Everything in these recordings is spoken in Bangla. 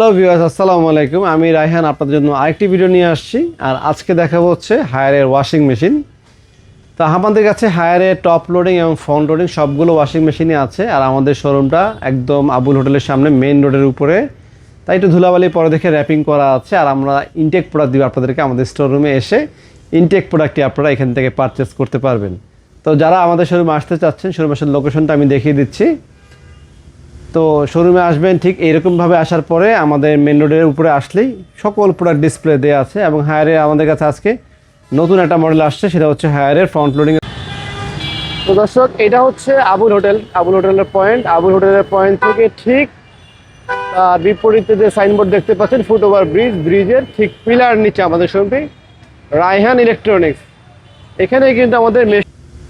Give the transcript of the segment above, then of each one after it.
হ্যালো ভিউয়ার্স, আসসালামু আলাইকুম। আমি রায়হান আপনাদের জন্য আরেকটি ভিডিও নিয়ে আসছি। আর আজকে দেখাবো হচ্ছে হায়ারের ওয়াশিং মেশিন। তো আমাদের কাছে হায়ারের টপ লোডিং এবং ফ্রন্ট লোডিং সবগুলো ওয়াশিং মেশিনই আছে। আর আমাদের শোরুমটা একদম আবুল হোটেলের সামনে মেইন রোডের উপরে, তাই একটু ধুলাবালি পরে দেখে র্যাপিং করা আছে। আর আমরা ইনটেক প্রোডাক্ট দিব আপনাদেরকে। আমাদের স্টোররুমে এসে ইনটেক প্রোডাক্টটি আপনারা এখান থেকে পারচেস করতে পারবেন। তো যারা আমাদের শোরুমে আসতে চাচ্ছেন, শোরুমের লোকেশনটা আমি দেখিয়ে দিচ্ছি। তো শোরুমে আসবেন, ঠিক এইরকমভাবে আসার পরে আমাদের মেন রোডের উপরে আসলেই সকল প্রোডাক্ট ডিসপ্লে দেওয়া আছে। এবং হায়ারের আমাদের কাছে আজকে নতুন একটা মডেল আসছে, সেটা হচ্ছে হায়ারের ফ্রন্ট লোডিং। তো দর্শক, এটা হচ্ছে আবুল হোটেল, আবুল হোটেলের পয়েন্ট। আবুল হোটেলের পয়েন্ট থেকে ঠিক তার বিপরীতে যে সাইনবোর্ড দেখতে পাচ্ছেন, ফুট ওভার ব্রিজ, ব্রিজের ঠিক পিলার নিচে আমাদের শোরুমটি রায়হান ইলেকট্রনিক্স। এখানে কিন্তু আমাদের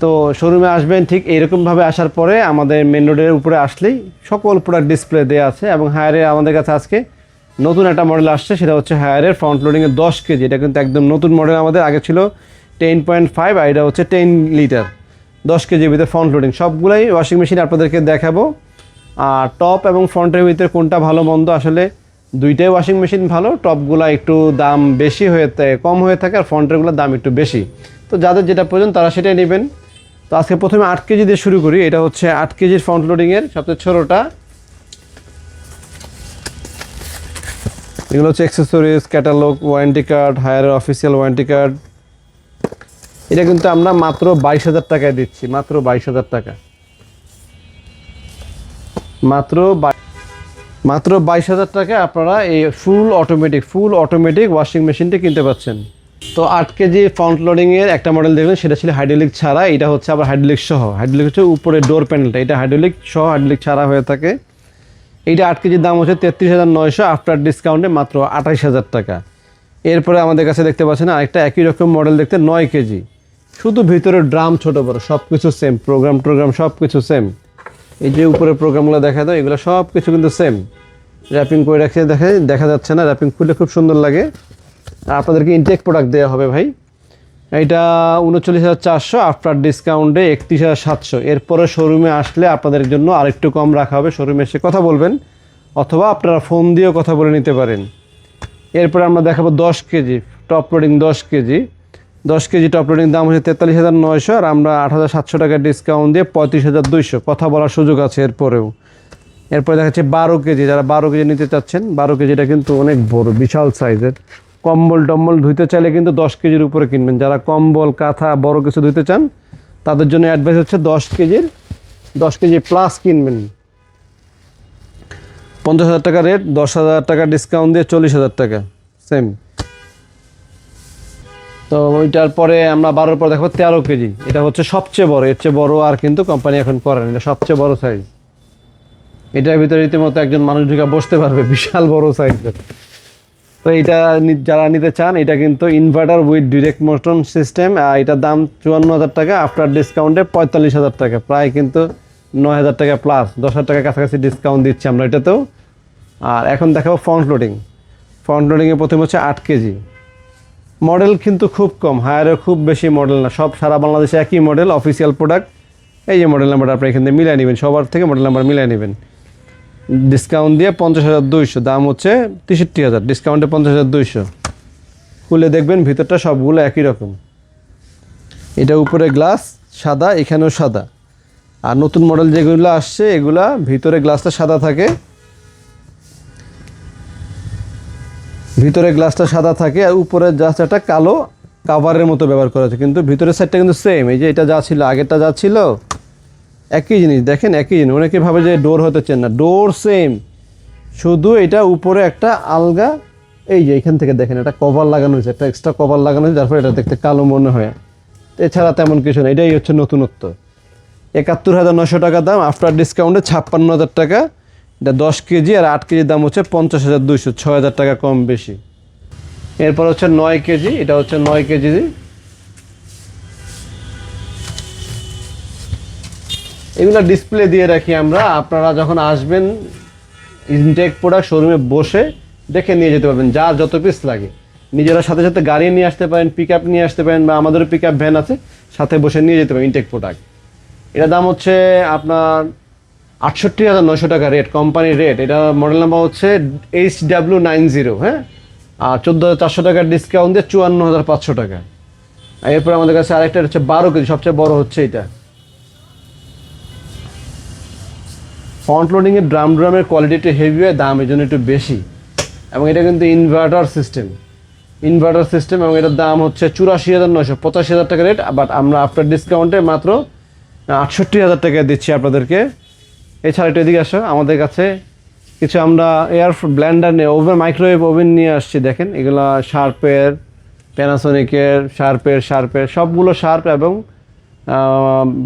তো শোরুমে আসবেন, ঠিক এইরকমভাবে আসার পরে আমাদের মেন রোডের উপরে আসলেই সকল প্রোডাক্ট ডিসপ্লে দেওয়া আছে। এবং হায়ারের আমাদের কাছে আজকে নতুন একটা মডেল আসছে, সেটা হচ্ছে হায়ারের ফ্রন্ট লোডিংয়ের 10 কেজি। এটা কিন্তু একদম নতুন মডেল। আমাদের আগে ছিল 10.5, আর এটা হচ্ছে 10 লিটার 10 কেজির ভিতরে ফ্রন্ট লোডিং। সবগুলাই ওয়াশিং মেশিন আপনাদেরকে দেখাবো। আর টপ এবং ফ্রন্টের ভিতরে কোনটা ভালো মন্দ, আসলে দুইটাই ওয়াশিং মেশিন ভালো। টপগুলো একটু দাম বেশি কম হয়ে থাকে, আর ফ্রন্টেরগুলোর দাম একটু বেশি। তো যাদের যেটা প্রয়োজন তারা সেটাই নেবেন। তো আজকে প্রথমে 8 কেজি দিয়ে শুরু করি। এটা হচ্ছে 8 কেজির ফ্রন্ট লোডিংয়ের সবচেয়ে ছোটোটা। এগুলো হচ্ছে অ্যাক্সেসরিজ, ক্যাটালগ, ওয়ারেন্টি কার্ড, হায়ারের অফিসিয়াল ওয়ারেন্টি কার্ড। এটা কিন্তু আমরা মাত্র 22,000 টাকায় দিচ্ছি, মাত্র 22,000 টাকা, মাত্র 22,000 টাকায় আপনারা এই ফুল অটোমেটিক ওয়াশিং মেশিনটি কিনতে পাচ্ছেন। তো 8 কেজি ফ্রন্ট লোডিংয়ের একটা মডেল দেখলেন, সেটা ছিল হাইড্রোলিক ছাড়া। এটা হচ্ছে আবার হাইড্রোলিক সহ। হাইড্রোলিক হচ্ছে উপরে ডোর প্যানেলটা, এটা হাইড্রোলিক সহ, হাইড্রোলিক ছাড়া হয়ে থাকে। এইটা 8 কেজির দাম হচ্ছে 33,900, আফটার ডিসকাউন্টে মাত্র 28,000 টাকা। এরপরে আমাদের কাছে দেখতে পাচ্ছেন আরেকটা একই রকম মডেল দেখতে 9 কেজি, শুধু ভিতরে ড্রাম ছোটো বড়ো সব কিছু সেম, প্রোগ্রাম সব কিছু সেম। এই যে উপরে প্রোগ্রামগুলো দেখা দাও, এগুলো সব কিছু কিন্তু সেম। র্যাপিং করে রাখতে দেখা যাচ্ছে না, র্যাপিং খুললে খুব সুন্দর লাগে। আর আপনাদেরকে ইনটেক প্রোডাক্ট দেওয়া হবে ভাই। এইটা 39,400, আফটার ডিসকাউন্টে 31,700। এরপরে শোরুমে আসলে আপনাদের জন্য আরেকটু কম রাখা হবে। শোরুমে এসে কথা বলবেন, অথবা আপনারা ফোন দিয়েও কথা বলে নিতে পারেন। এরপরে আমরা দেখাবো 10 KG top loading. 10 KG top loading দাম হচ্ছে 43,900, আর আমরা 8,700 টাকা ডিসকাউন্ট দিয়ে 35,200, কথা বলার সুযোগ আছে এরপরেও। এরপরে দেখা যাচ্ছে 12 কেজি। যারা 12 কেজি নিতে চাচ্ছেন, 12 কেজিটা কিন্তু অনেক বড়, বিশাল সাইজের। কম্বল টম্বল ধুইতে চাইলে কিন্তু 10 কেজির উপরে কিনবেন। যারা কম্বল কাঁথা বড় কিছু ধুইতে চান, তাদের জন্য অ্যাডভাইস হচ্ছে 10 কেজি প্লাস কিনবেন। 50,000 টাকা রেট, 10,000 টাকা ডিসকাউন্ট দিয়ে 40,000 টাকা সেম। তো ওইটার পরে আমরা 12 পর দেখো 13 কেজি। এটা হচ্ছে সবচেয়ে বড়, এর চেয়ে বড় আর কিন্তু কোম্পানি এখন করেন। এটা সবচেয়ে বড় সাইজ। এটার ভিতরে রীতিমতো একজন মানুষ ঢুকে বসতে পারবে, বিশাল বড় সাইজের। তো এটা যারা নিতে চান, এটা কিন্তু inverter with direct motion system. আর এটার দাম 54,000 টাকা, আফটার ডিসকাউন্টে 45,000 টাকা, প্রায় কিন্তু 9,000 টাকা প্লাস, 10,000 টাকা কাছাকাছি ডিসকাউন্ট দিচ্ছি আমরা এটাতেও। আর এখন দেখাবো ফ্রন্ট লোডিংয়ে প্রথমে হচ্ছে 8 কেজি। মডেল কিন্তু খুব কম, হায়ারের খুব বেশি মডেল না, সব সারা বাংলাদেশে একই মডেল, অফিসিয়াল প্রোডাক্ট। এই যে মডেল নাম্বারটা আপনি এখান থেকে মিলিয়ে নেবেন, সবার থেকে মডেল নাম্বার মিলিয়ে নেবেন। ডিসকাউন্ট দিয়ে 50,200, দাম হচ্ছে 63,000, ডিসকাউন্টে 50,200। খুলে দেখবেন ভিতরটা সবগুলো একই রকম। এটা উপরে গ্লাস সাদা, এখানেও সাদা। আর নতুন মডেল যেগুলো আসছে, এগুলা ভিতরে গ্লাসটা সাদা থাকে, আর উপরে জাস্ট একটা কালো কাভারের মতো ব্যবহার করা আছে। কিন্তু ভিতরের সাইডটা কিন্তু সেম। এই যে এটা যা ছিল, আগেরটা যা ছিল একই জিনিস, দেখেন একই জিনিস। অনেকে ভাবে যে ডোর হতে চান না, ডোর সেম, শুধু এটা উপরে একটা আলগা, এই যে এখান থেকে দেখেন একটা কভার লাগানো হয়েছে, একটা এক্সট্রা কভার লাগানো হয়েছে, যার ফলে এটা দেখতে কালো মনে হয়। এছাড়া তেমন কিছু না, এটাই হচ্ছে নতুনত্ব। 71,900 টাকা দাম, আফটার ডিসকাউন্টে 56,000 টাকা। এটা 10 কেজি, আর 8 কেজির দাম হচ্ছে 50,200, 6,000 টাকা কম বেশি। এরপর হচ্ছে 9 কেজি। এটা হচ্ছে 9 কেজি। এগুলো ডিসপ্লে দিয়ে রাখি আমরা, আপনারা যখন আসবেন ইনটেক প্রোডাক্ট শোরুমে বসে দেখে নিয়ে যেতে পারবেন, যার যত পিস লাগে। নিজেরা সাথে সাথে গাড়ি নিয়ে আসতে পারেন, পিক আপ নিয়ে আসতে পারেন, বা আমাদেরও পিক আপ ভ্যান আছে, সাথে বসে নিয়ে যেতে পারেন ইনটেক প্রোডাক্ট। এটার দাম হচ্ছে আপনার 68,900 টাকা রেট, কোম্পানির রেট। এটা মডেল নাম্বার হচ্ছে HW90, হ্যাঁ। আর 14,400 টাকার ডিসকাউন্ট দিয়ে 54,500 টাকা। এরপর আমাদের কাছে আরেকটা হচ্ছে 12 কেজি, সবচেয়ে বড় হচ্ছে এটা। ফ্রন্ট লোডিংয়ের ড্রামের কোয়ালিটি একটু হেভি হয়, দাম এই জন্য একটু বেশি। এবং এটা কিন্তু ইনভার্টার সিস্টেম এবং এটার দাম হচ্ছে 84,900, 85,000 টাকা রেট। বাট আমরা আফটার ডিসকাউন্টে মাত্র 68,000 টাকা দিচ্ছি আপনাদেরকে। এছাড়া একটু এদিকে আসো, আমাদের কাছে কিছু আমরা এয়ার ব্লেন্ডার নিয়ে মাইক্রোওয়েভ ওভেন নিয়ে আসছি। দেখেন এগুলো শার্পের, প্যানাসোনিকের, শার্পের সবগুলো শার্প এবং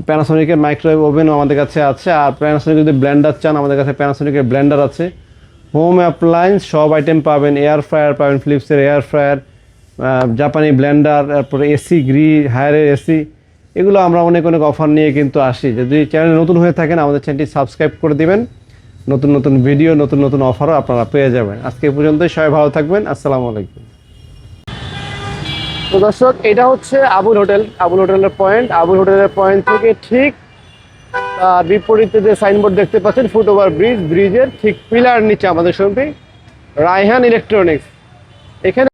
প্যানাসোনিকের মাইক্রোওয়েভ ওভেনও আমাদের কাছে আছে। আর প্যানাসোনিক যদি ব্লেন্ডার চান, আমাদের কাছে প্যানাসোনিকের ব্লেন্ডার আছে। হোম অ্যাপ্লায়েন্স সব আইটেম পাবেন, এয়ার ফ্রায়ার পাবেন, ফিলিপসের এয়ার ফ্রায়ার, জাপানি ব্লেন্ডার, তারপরে এসি, হায়ারের এসি, এগুলো আমরা অনেক অফার নিয়ে কিন্তু আসি। যদি চ্যানেল নতুন হয়ে থাকেন, আমাদের চ্যানেলটি সাবস্ক্রাইব করে দিবেন। নতুন ভিডিও, নতুন অফারও আপনারা পেয়ে যাবেন। আজকে পর্যন্তই, সবাই ভালো থাকবেন। আসসালামু আলাইকুম। তো দর্শক, এটা হচ্ছে আবুল হোটেলের পয়েন্ট। আবুল হোটেলের পয়েন্ট থেকে ঠিক বিপরীতে যে সাইনবোর্ড দেখতে পাচ্ছেন, ফুটওভার ব্রিজের ঠিক পিলার নিচে আমাদের শোরুমটি, রায়হান ইলেকট্রনিক্স। এখানে